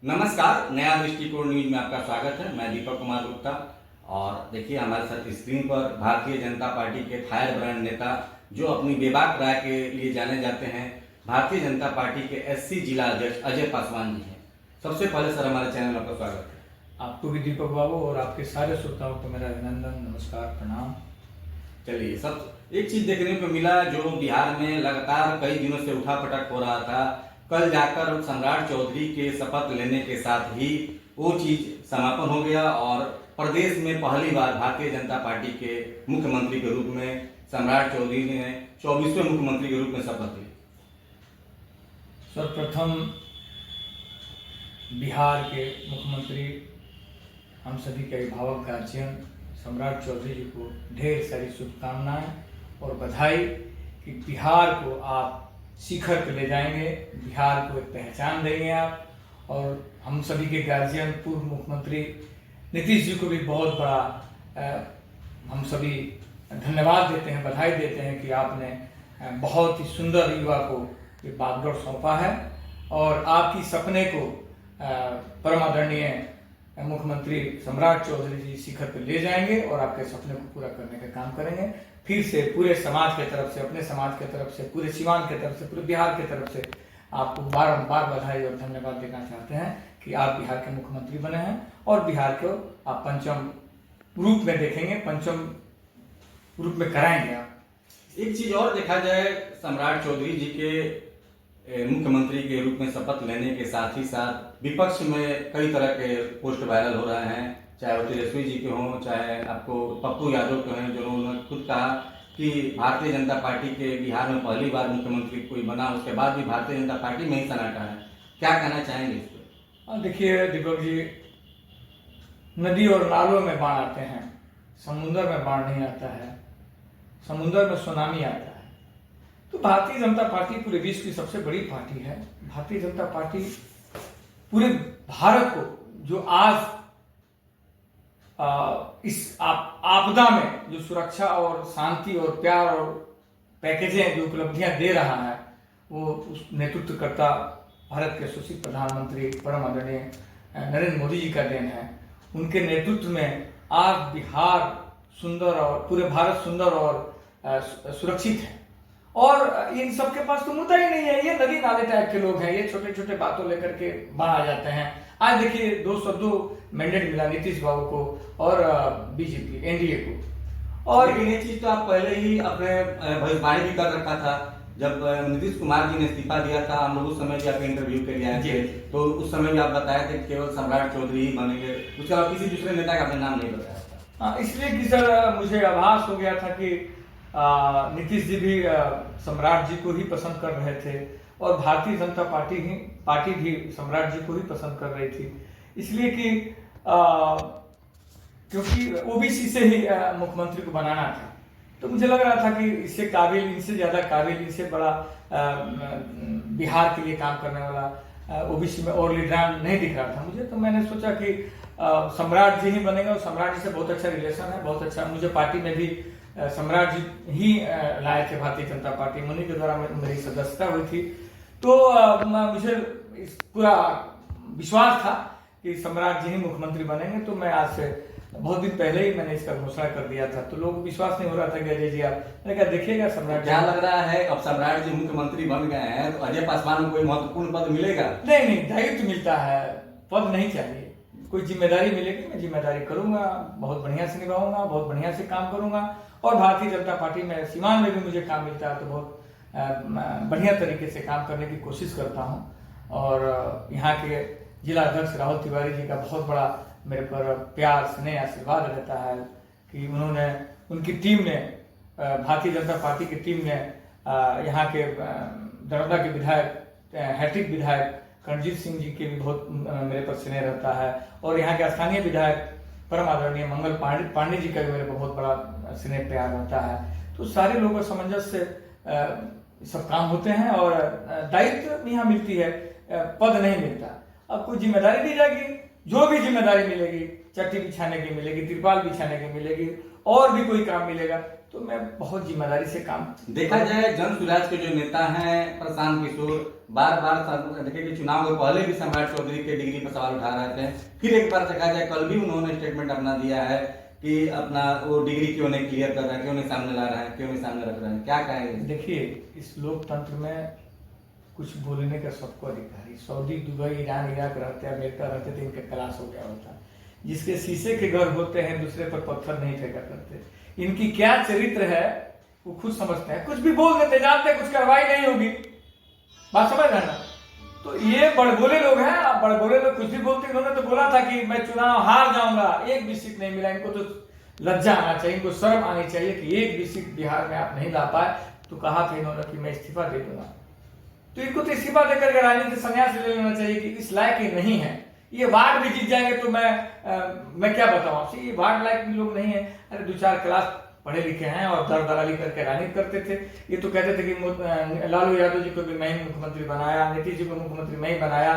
नमस्कार, नया दृष्टिकोण न्यूज में आपका स्वागत है। मैं दीपक कुमार गुप्ता। और देखिए हमारे साथ स्क्रीन पर भारतीय जनता पार्टी के फायर ब्रांड नेता, जो अपनी बेबाक राय के लिए जाने जाते हैं, भारतीय जनता पार्टी के एससी जिला अध्यक्ष अजय पासवान जी हैं। सबसे पहले सर हमारे चैनल में आपका स्वागत है। आपको भी दीपक बाबू और आपके सारे श्रोताओं को मेरा अभिनंदन, नमस्कार, प्रणाम। चलिए, सब एक चीज देखने को मिला जो बिहार में लगातार कई दिनों से उठापटक हो रहा था। कल जाकर सम्राट चौधरी के शपथ लेने के साथ ही वो चीज समापन हो गया और प्रदेश में पहली बार भारतीय जनता पार्टी के मुख्यमंत्री के रूप में सम्राट चौधरी ने 24वें मुख्यमंत्री के रूप में शपथ ली। सर्वप्रथम बिहार के मुख्यमंत्री, हम सभी के अभिभावक गार्जियन सम्राट चौधरी जी को ढेर सारी शुभकामनाएं और बधाई कि बिहार को आप शिखर पे ले जाएंगे, बिहार को एक पहचान देंगे आप। और हम सभी के गार्जियन पूर्व मुख्यमंत्री नीतीश जी को भी बहुत बड़ा हम सभी धन्यवाद देते हैं, बधाई देते हैं कि आपने बहुत ही सुंदर युवा को ये बागडोर सौंपा है और आपकी सपने को परम आदरणीय मुख्यमंत्री सम्राट चौधरी जी शिखर पर ले जाएंगे और आपके सपने को पूरा करने का काम करेंगे। फिर से पूरे समाज के तरफ से, अपने समाज के तरफ से, पूरे सीवान के तरफ से, पूरे बिहार के तरफ से आपको बारंबार बधाई और धन्यवाद देना चाहते हैं कि आप बिहार के मुख्यमंत्री बने हैं और बिहार को आप पंचम रूप में देखेंगे, पंचम रूप में कराएंगे आप। एक चीज और देखा जाए, सम्राट चौधरी जी के मुख्यमंत्री के रूप में शपथ लेने के साथ ही साथ विपक्ष में कई तरह के पोस्ट वायरल हो रहे हैं, चाहे वो तेजस्वी जी के हों, चाहे आपको पप्पू यादव के हैं, जो उन्होंने खुद कहा कि भारतीय जनता पार्टी के बिहार में पहली बार मुख्यमंत्री कोई बना, उसके बाद भी भारतीय जनता पार्टी में ही सन्नाटा है। क्या कहना चाहेंगे इस पर? देखिए दीपक जी, नदी और नालों में बाढ़ आते हैं, समुद्र में बाढ़ नहीं आता है, समुद्र में सुनामी आता है। तो भारतीय जनता पार्टी पूरे विश्व की सबसे बड़ी पार्टी है। भारतीय जनता पार्टी पूरे भारत को जो आज इस आपदा में जो सुरक्षा और शांति और प्यार और पैकेजें जो उपलब्धियां दे रहा है, वो उस नेतृत्वकर्ता भारत के यशस्वी प्रधानमंत्री परम आदरणीय नरेंद्र मोदी जी का देन है। उनके नेतृत्व में आज बिहार सुंदर और पूरे भारत सुंदर और सुरक्षित है। और इन सबके पास तो मुद्दा ही नहीं है, ये नदी नाले टाइप के लोग हैं, ये छोटे छोटे बातों लेकर के बाहर आ जाते हैं। आज देखिए 202 मैंडेट मिला नीतीश बाबू को और बीजेपी एनडीए को। और ये चीज तो आप पहले ही अपने भविष्यवाणी भी कर रखा था। जब नीतीश कुमार जी ने इस्तीफा दिया था, हम लोग उस समय भी आपके इंटरव्यू के लिए आए थे, तो उस समय भी आप बताए थे केवल सम्राट चौधरी ही बनेंगे, उसके अलावा किसी दूसरे नेता का आपने नाम नहीं बताया था। इसलिए कि सर मुझे आभास हो गया था कि नीतीश जी भी सम्राट जी को ही पसंद कर रहे थे और भारतीय जनता पार्टी भी सम्राट जी को ही पसंद कर रही थी। इसलिए कि क्योंकि ओबीसी से ही मुख्यमंत्री को बनाना था, तो मुझे लग रहा था कि इससे काबिल, इनसे ज्यादा काबिल, इनसे बड़ा बिहार के लिए काम करने वाला ओबीसी में और लीडर नहीं दिख रहा था मुझे। तो मैंने सोचा कि सम्राट जी ही बनेगा और सम्राट जी से बहुत अच्छा रिलेशन है, बहुत अच्छा। मुझे पार्टी में भी सम्राट जी ही लाए थे भारतीय जनता पार्टी, उन्हीं के द्वारा मेरी सदस्यता हुई थी। तो मुझे पूरा विश्वास था कि सम्राट जी ही मुख्यमंत्री बनेंगे। तो मैं आज से बहुत दिन पहले ही मैंने इसका घोषणा कर दिया था, तो लोगों को विश्वास नहीं हो रहा था कि अजय जी आप, मैंने कहा देखिएगा सम्राट। क्या लग रहा है अब सम्राट जी मुख्यमंत्री बन गए हैं तो अजय पासवान को कोई महत्वपूर्ण पद मिलेगा? नहीं, दायित्व मिलता है, पद नहीं चाहिए। कोई जिम्मेदारी मिलेगी, मैं जिम्मेदारी करूंगा, बहुत बढ़िया से निभाऊंगा, बहुत बढ़िया से काम करूंगा। और भारतीय जनता पार्टी में सीवान में भी मुझे काम मिलता है तो बहुत बढ़िया तरीके से काम करने की कोशिश करता हूं। और यहाँ के जिला अध्यक्ष राहुल तिवारी जी का बहुत बड़ा मेरे पर प्यार, स्नेह, आशीर्वाद रहता है कि उन्होंने, उनकी टीम ने, भारतीय जनता पार्टी की टीम ने यहाँ के दरौदा के विधायक, हैट्रिक विधायक रणजीत सिंह जी के भी बहुत मेरे पर स्नेह रहता है। और यहाँ के स्थानीय विधायक परम आदरणीय मंगल पांडे जी का भी मेरे पर बहुत बड़ा स्नेह प्यार रहता है। तो सारे लोगों सामंजस्य से सब काम होते हैं और दायित्व यहाँ मिलती है, पद नहीं मिलता। अब कोई जिम्मेदारी दी जाएगी जो भी जिम्मेदारी मिलेगी, चट्टी बिछाने की मिलेगी, तिरपाल बिछाने की मिलेगी, और भी कोई काम मिलेगा, तो मैं बहुत जिम्मेदारी से काम। देखा जाए जन सुराज के जो नेता हैं प्रशांत किशोर बार बार देखिए कि चुनाव के पहले भी सम्राट चौधरी के डिग्री पर सवाल उठा रहे थे, फिर एक बार देखा जाए कल भी उन्होंने स्टेटमेंट अपना दिया है कि अपना वो डिग्री क्यों नहीं क्लियर कर रहे हैं, क्यों नहीं सामने ला रहे हैं, क्यों नहीं सामने रख रहे हैं, क्या कहेंगे? देखिए, इस लोकतंत्र में कुछ बोलने का सबको अधिकार है। सऊदी, दुबई, ईरान, इराक रहते, अमेरिका रहते थे, इनका क्लास हो गया होता। जिसके शीशे के घर होते हैं दूसरे पर पत्थर नहीं फेंका करते। इनकी क्या चरित्र है वो खुद समझते हैं, कुछ भी बोल देते, जानते कुछ कार्रवाई नहीं होगी, बात समझ रहे ना। तो ये बड़बोले लोग हैं, बड़बोले लोग कुछ भी बोलते। इन्होंने तो बोला था कि मैं चुनाव हार जाऊंगा, एक भी सीट नहीं मिला। इनको तो लज्जा आना चाहिए, इनको शर्म आनी चाहिए कि एक भी सीट बिहार में आप नहीं ला पाए। तो कहा था इन्होंने कि मैं इस्तीफा दे दूंगा, तो इनको तो इस्तीफा देकर के राजनीति संन्यास ले लेना चाहिए कि इस लायक ही नहीं है। ये वार्ड भी जीत जाएंगे तो मैं क्या बताऊं आपसे, ये वार्ड लायक भी लोग नहीं है। अरे 2-4 क्लास पढ़े लिखे हैं और दर दलाली करके राजनीति करते थे। ये तो कहते थे कि लालू यादव जी को भी मैं ही मुख्यमंत्री बनाया, नीतीश जी को मुख्यमंत्री मैं ही बनाया,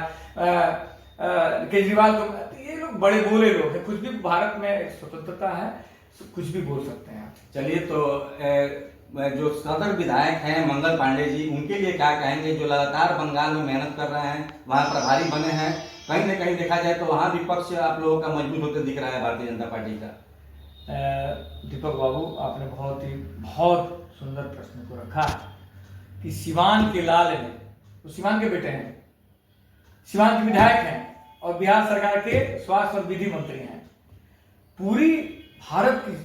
केजरीवाल को। ये लोग बड़े बोले लोग हैं, कुछ भी भारत में स्वतंत्रता है, कुछ भी बोल सकते हैं। चलिए, तो जो सदर विधायक हैं मंगल पांडे जी, उनके लिए क्या कहेंगे, जो लगातार बंगाल में मेहनत कर रहे हैं, वहां प्रभारी बने हैं, कहीं ना कहीं देखा जाए तो वहां विपक्ष आप लोगों का मजबूत होते दिख रहा है भारतीय जनता पार्टी का। दीपक बाबू, आपने बहुत सुंदर प्रश्न को रखा कि सिवान के लाल ने, तो सिवान के बेटे हैं, सिवान के विधायक हैं और बिहार सरकार के स्वास्थ्य और विधि मंत्री हैं। पूरी भारत की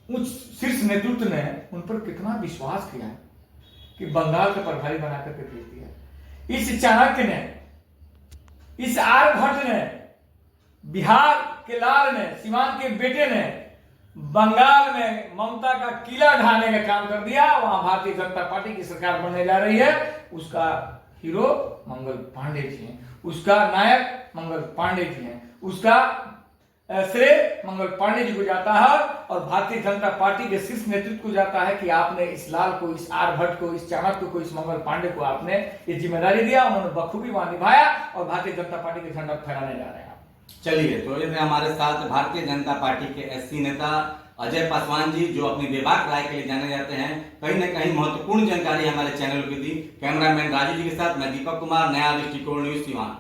उच्च शीर्ष नेतृत्व ने उन पर कितना विश्वास किया है कि बंगाल का प्रभारी बना करके भेज दिया। इस चाणक्य ने, इस आर्यभट्ट ने, बिहार के लाल ने, सीमांत के बेटे ने बंगाल में ममता का किला ढाने का काम कर दिया। वहां भारतीय जनता पार्टी की सरकार बनने जा रही है। उसका हीरो मंगल पांडे जी हैं, उसका नायक मंगल पांडे जी हैं, उसका श्रेय मंगल पांडे जी को जाता है और भारतीय जनता पार्टी के शीर्ष नेतृत्व को जाता है कि आपने इस लाल को, इस आर्यभट्ट को, इस चाणक्य को, इस मंगल पांडे को आपने ये जिम्मेदारी दिया। उन्होंने बखूबी वहां निभाया और भारतीय जनता पार्टी के झंडा फहराने जा रहे हैं। चलिए, तो ये हमारे साथ भारतीय जनता पार्टी के एससी नेता अजय पासवान जी, जो अपनी बेबाक राय के लिए जाने जाते हैं, कहीं न कहीं महत्वपूर्ण जानकारी हमारे चैनल को दी। कैमरामैन राजू जी के साथ मैं दीपक कुमार, नया दृष्टिकोण न्यूज सिवान।